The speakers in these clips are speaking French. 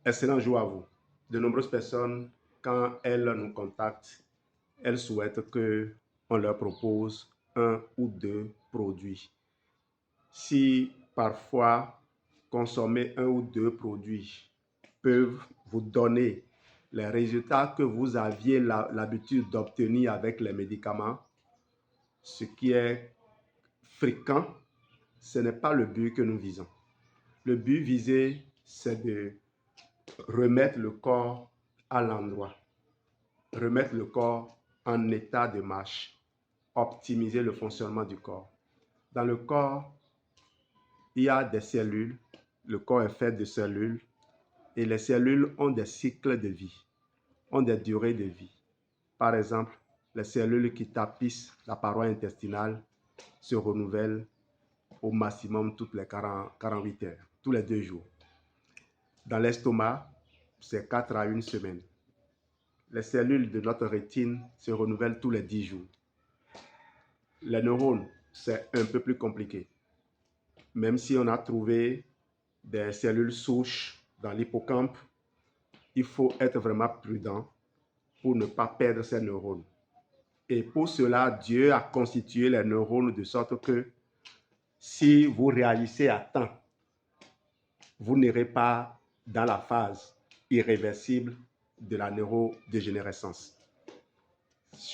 Excellent jour à vous. De nombreuses personnes, quand elles nous contactent, elles souhaitent qu'on leur propose un ou deux produits. Si parfois consommer un ou deux produits peuvent vous donner les résultats que vous aviez l'habitude d'obtenir avec les médicaments, ce qui est fréquent, ce n'est pas le but que nous visons. Le but visé, c'est de remettre le corps à l'endroit, remettre le corps en état de marche, optimiser le fonctionnement du corps. Dans le corps, il y a des cellules, le corps est fait de cellules et les cellules ont des cycles de vie, ont des durées de vie. Par exemple, les cellules qui tapissent la paroi intestinale se renouvellent au maximum toutes les 48 heures, tous les 2 jours. Dans l'estomac, c'est 4 à 1 semaine. Les cellules de notre rétine se renouvellent tous les 10 jours. Les neurones, c'est un peu plus compliqué. Même si on a trouvé des cellules souches dans l'hippocampe, il faut être vraiment prudent pour ne pas perdre ces neurones. Et pour cela, Dieu a constitué les neurones de sorte que si vous réagissez à temps, vous n'irez pas dans la phase irréversible de la neurodégénérescence.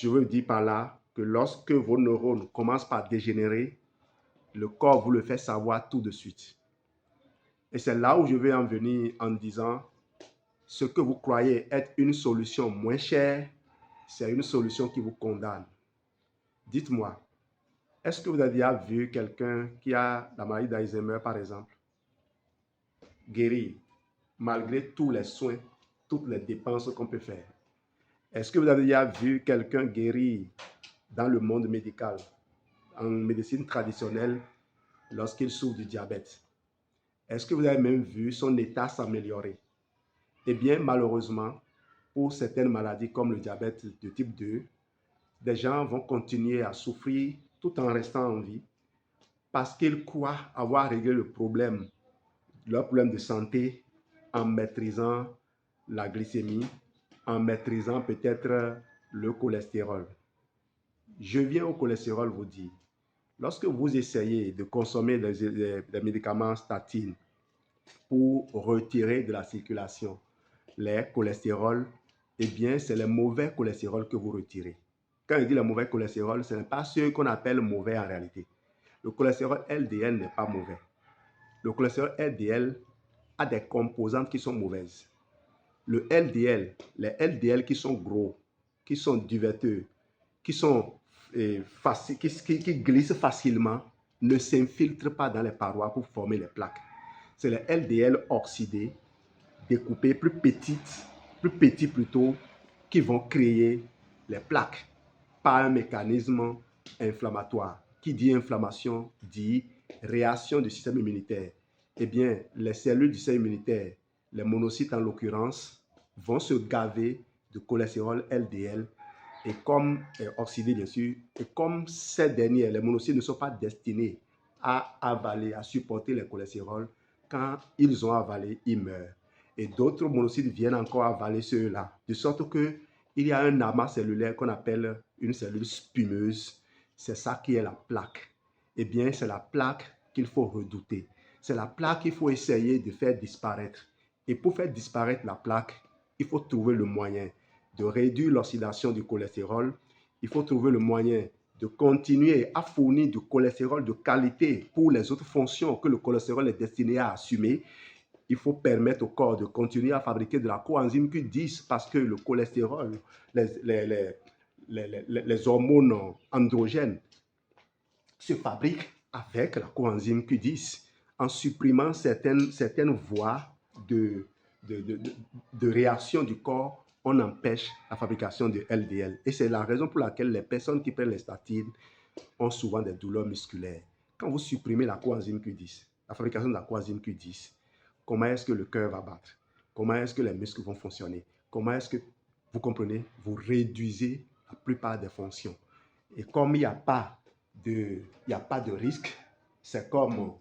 Je veux dire par là que lorsque vos neurones commencent par dégénérer, le corps vous le fait savoir tout de suite. Et c'est là où je vais en venir en disant, ce que vous croyez être une solution moins chère, c'est une solution qui vous condamne. Dites-moi, est-ce que vous avez déjà vu quelqu'un qui a la maladie d'Alzheimer, par exemple, guérir malgré tous les soins, toutes les dépenses qu'on peut faire? Est-ce que vous avez déjà vu quelqu'un guérir dans le monde médical, en médecine traditionnelle, lorsqu'il souffre du diabète? Est-ce que vous avez même vu son état s'améliorer? Eh bien, malheureusement, pour certaines maladies comme le diabète de type 2, des gens vont continuer à souffrir tout en restant en vie parce qu'ils croient avoir réglé leur problème de santé, en maîtrisant la glycémie, en maîtrisant peut-être le cholestérol. Je viens au cholestérol vous dire, lorsque vous essayez de consommer des médicaments statines pour retirer de la circulation les cholestérols, eh bien, c'est les mauvais cholestérols que vous retirez. Quand je dis le mauvais cholestérol, ce n'est pas ceux qu'on appelle mauvais en réalité. Le cholestérol LDL n'est pas mauvais. Le cholestérol LDL a des composantes qui sont mauvaises. Le LDL, les LDL qui sont gros, qui sont duveteux, qui sont qui glissent facilement, ne s'infiltrent pas dans les parois pour former les plaques. C'est les LDL oxydés, découpés plus petits plutôt, qui vont créer les plaques par un mécanisme inflammatoire. Qui dit inflammation dit réaction du système immunitaire. Eh bien, les cellules du système immunitaire, les monocytes en l'occurrence, vont se gaver de cholestérol LDL et comme oxydé bien sûr, et comme ces derniers, les monocytes ne sont pas destinés à avaler, à supporter les cholestérols, quand ils ont avalé, ils meurent. Et d'autres monocytes viennent encore avaler ceux-là, de sorte qu'il y a un amas cellulaire qu'on appelle une cellule spumeuse. C'est ça qui est la plaque. Eh bien, c'est la plaque qu'il faut redouter. C'est la plaque qu'il faut essayer de faire disparaître. Et pour faire disparaître la plaque, il faut trouver le moyen de réduire l'oxydation du cholestérol. Il faut trouver le moyen de continuer à fournir du cholestérol de qualité pour les autres fonctions que le cholestérol est destiné à assumer. Il faut permettre au corps de continuer à fabriquer de la coenzyme Q10 parce que le cholestérol, les hormones androgènes se fabriquent avec la coenzyme Q10 en supprimant certaines voies de réaction du corps. On empêche la fabrication de LDL. Et c'est la raison pour laquelle les personnes qui prennent les statines ont souvent des douleurs musculaires. Quand vous supprimez la coenzyme Q10, la fabrication de la coenzyme Q10, comment est-ce que le cœur va battre? Comment est-ce que les muscles vont fonctionner? Comment est-ce que, vous comprenez, vous réduisez la plupart des fonctions? Et comme il n'y a pas de risque, c'est comme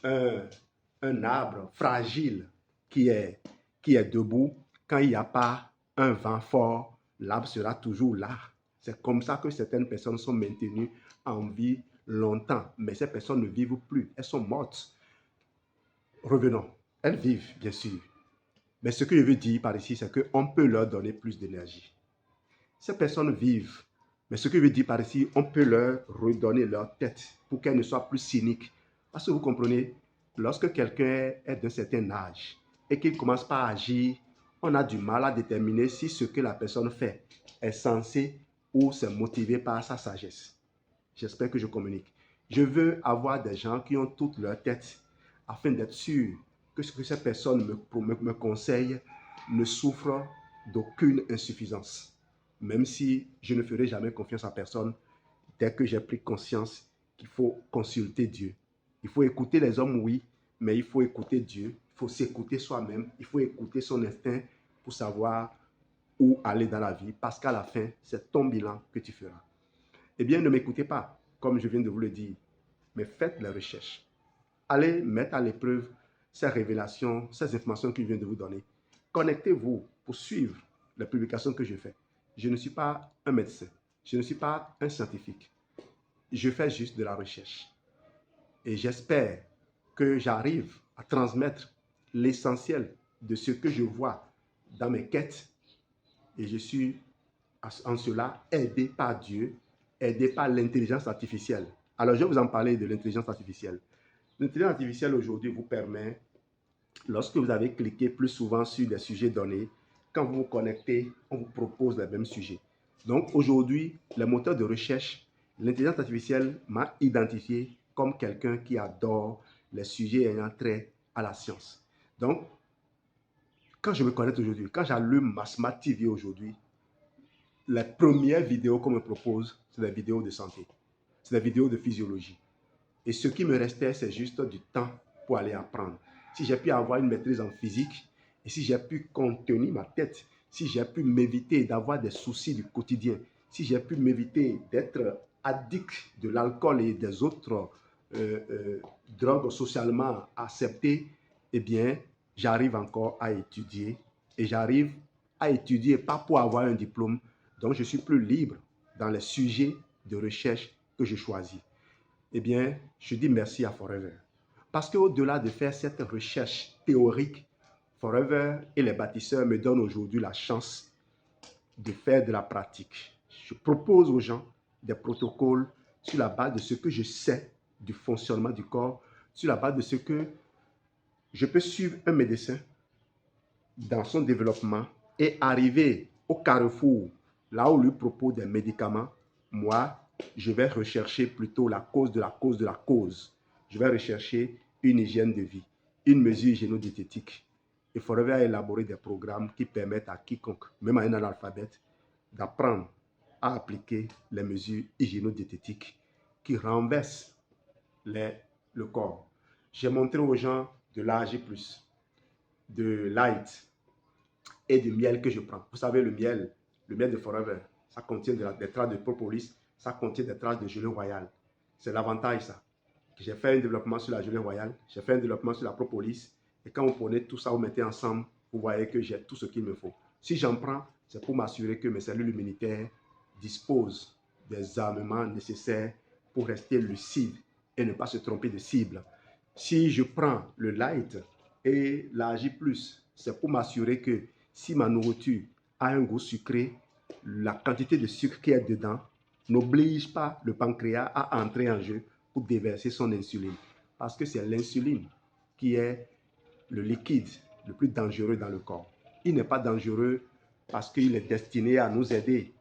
un arbre fragile qui est qui est debout. Quand il n'y a pas un vent fort, l'arbre sera toujours là. C'est comme ça que certaines personnes sont maintenues en vie longtemps. Mais ces personnes ne vivent plus. Elles sont mortes. Revenons. Elles vivent, bien sûr. Mais ce que je veux dire par ici, c'est qu'on peut leur donner plus d'énergie. Ces personnes vivent. Mais ce que je veux dire par ici, on peut leur redonner leur tête pour qu'elles ne soient plus cyniques. Parce que vous comprenez, lorsque quelqu'un est d'un certain âge et qu'il commence par agir, on a du mal à déterminer si ce que la personne fait est censé ou c'est motivé par sa sagesse. J'espère que je communique. Je veux avoir des gens qui ont toute leur tête afin d'être sûr que ce que ces personnes me conseillent ne souffre d'aucune insuffisance. Même si je ne ferai jamais confiance à personne, dès que j'ai pris conscience qu'il faut consulter Dieu. Il faut écouter les hommes, oui, mais il faut écouter Dieu. Il faut s'écouter soi-même. Il faut écouter son instinct pour savoir où aller dans la vie, parce qu'à la fin, c'est ton bilan que tu feras. Eh bien, ne m'écoutez pas, comme je viens de vous le dire, mais faites les recherches. Allez mettre à l'épreuve ces révélations, ces informations que je viens de vous donner. Connectez-vous pour suivre les publications que je fais. Je ne suis pas un médecin, je ne suis pas un scientifique. Je fais juste de la recherche. Et j'espère que j'arrive à transmettre l'essentiel de ce que je vois dans mes quêtes. Et je suis en cela aidé par Dieu, aidé par l'intelligence artificielle. Alors, je vais vous en parler de l'intelligence artificielle. L'intelligence artificielle aujourd'hui vous permet, lorsque vous avez cliqué plus souvent sur des sujets donnés, quand vous vous connectez, on vous propose les mêmes sujets. Donc aujourd'hui, les moteurs de recherche, l'intelligence artificielle m'a identifié comme quelqu'un qui adore les sujets ayant trait à la science. Donc, quand je me connecte aujourd'hui, quand j'allume ma Smart TV aujourd'hui, les premières vidéos qu'on me propose, c'est des vidéos de santé, c'est des vidéos de physiologie. Et ce qui me restait, c'est juste du temps pour aller apprendre. Si j'ai pu avoir une maîtrise en physique, et si j'ai pu contenir ma tête, si j'ai pu m'éviter d'avoir des soucis du quotidien, si j'ai pu m'éviter d'être addict de l'alcool et des autres drogues socialement acceptées, eh bien, j'arrive encore à étudier. Et j'arrive à étudier pas pour avoir un diplôme. Donc, je suis plus libre dans les sujets de recherche que je choisis. Eh bien, je dis merci à Forever. Parce qu'au-delà de faire cette recherche théorique, Forever et les bâtisseurs me donnent aujourd'hui la chance de faire de la pratique. Je propose aux gens des protocoles sur la base de ce que je sais du fonctionnement du corps, sur la base de ce que je peux suivre un médecin dans son développement et arriver au carrefour, là où lui propose des médicaments. Moi, je vais rechercher plutôt la cause de la cause de la cause. Je vais rechercher une hygiène de vie, une mesure hygiéno-diététique. Il faudrait élaborer des programmes qui permettent à quiconque, même à un analphabète, d'apprendre à appliquer les mesures hygiéno-diététiques qui renversent le corps. J'ai montré aux gens de l'AG+, de Light et du miel que je prends. Vous savez, le miel de Forever, ça contient des traces de propolis, ça contient des traces de gelée royale. C'est l'avantage, ça. J'ai fait un développement sur la gelée royale, j'ai fait un développement sur la propolis, et quand vous prenez tout ça, vous mettez ensemble, vous voyez que j'ai tout ce qu'il me faut. Si j'en prends, c'est pour m'assurer que mes cellules immunitaires disposent des armements nécessaires pour rester lucides et ne pas se tromper de cible. Si je prends le light et la J+, c'est pour m'assurer que si ma nourriture a un goût sucré, la quantité de sucre qui est dedans n'oblige pas le pancréas à entrer en jeu pour déverser son insuline. Parce que c'est l'insuline qui est le liquide le plus dangereux dans le corps. Il n'est pas dangereux parce qu'il est destiné à nous aider,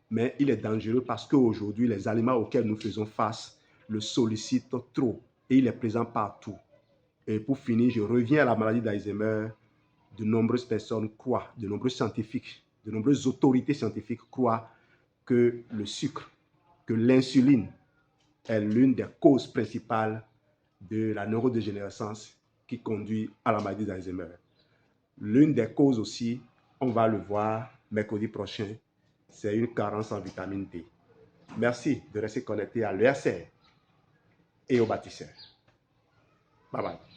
mais il est dangereux parce qu'aujourd'hui, les aliments auxquels nous faisons face le sollicitent trop et il est présent partout. Et pour finir, je reviens à la maladie d'Alzheimer. De nombreuses personnes croient, de nombreux scientifiques, de nombreuses autorités scientifiques croient que le sucre, que l'insuline est l'une des causes principales de la neurodégénérescence qui conduit à la maladie d'Alzheimer. L'une des causes aussi, on va le voir mercredi prochain, c'est une carence en vitamine D. Merci de rester connecté à l'ERCR et au bâtisseur. Bye bye.